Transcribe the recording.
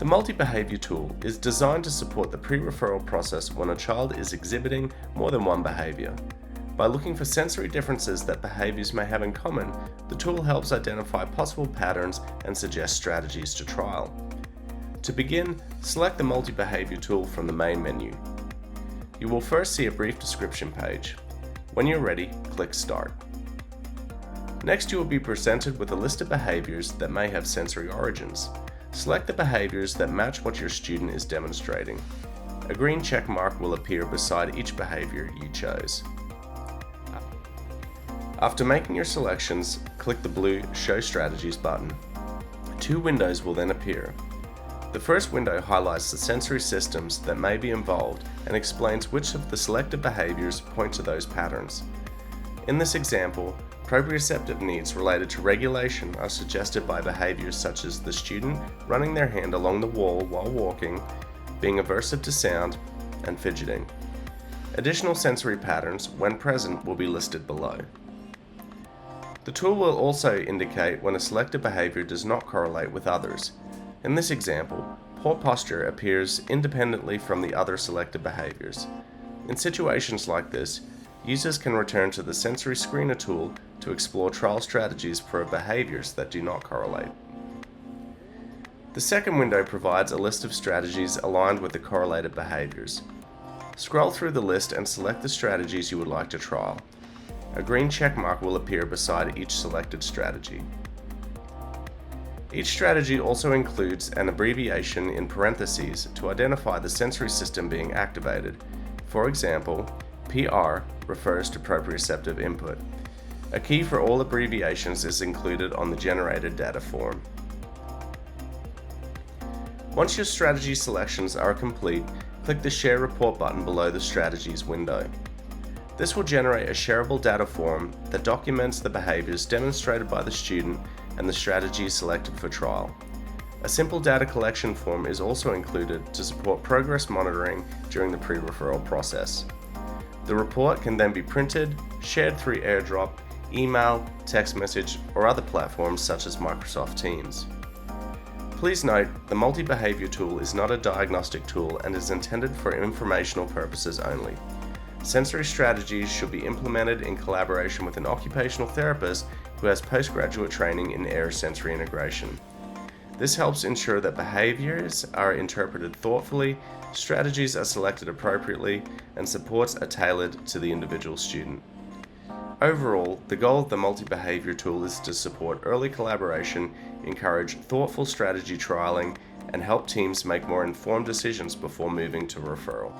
The multi-behavior tool is designed to support the pre-referral process when a child is exhibiting more than one behavior. By looking for sensory differences that behaviors may have in common, the tool helps identify possible patterns and suggest strategies to trial. To begin, select the multi-behavior tool from the main menu. You will first see a brief description page. When you're ready, click Start. Next, you will be presented with a list of behaviors that may have sensory origins. Select the behaviors that match what your student is demonstrating. A green check mark will appear beside each behavior you chose. After making your selections, click the blue Show Strategies button. Two windows will then appear. The first window highlights the sensory systems that may be involved and explains which of the selected behaviors point to those patterns. In this example, proprioceptive needs related to regulation are suggested by behaviors such as the student running their hand along the wall while walking, being aversive to sound, and fidgeting. Additional sensory patterns, when present, will be listed below. The tool will also indicate when a selected behavior does not correlate with others. In this example, poor posture appears independently from the other selected behaviors. In situations like this, users can return to the Sensory Screener tool to explore trial strategies for behaviors that do not correlate. The second window provides a list of strategies aligned with the correlated behaviors. Scroll through the list and select the strategies you would like to trial. A green check mark will appear beside each selected strategy. Each strategy also includes an abbreviation in parentheses to identify the sensory system being activated. For example, PR refers to proprioceptive input. A key for all abbreviations is included on the generated data form. Once your strategy selections are complete, click the Share Report button below the Strategies window. This will generate a shareable data form that documents the behaviors demonstrated by the student and the strategies selected for trial. A simple data collection form is also included to support progress monitoring during the pre-referral process. The report can then be printed, shared through AirDrop, email, text message, or other platforms such as Microsoft Teams. Please note, the multi-behavior tool is not a diagnostic tool and is intended for informational purposes only. Sensory strategies should be implemented in collaboration with an occupational therapist who has postgraduate training in Ayres Sensory Integration. This helps ensure that behaviors are interpreted thoughtfully, strategies are selected appropriately, and supports are tailored to the individual student. Overall, the goal of the multi-behavior tool is to support early collaboration, encourage thoughtful strategy trialing, and help teams make more informed decisions before moving to referral.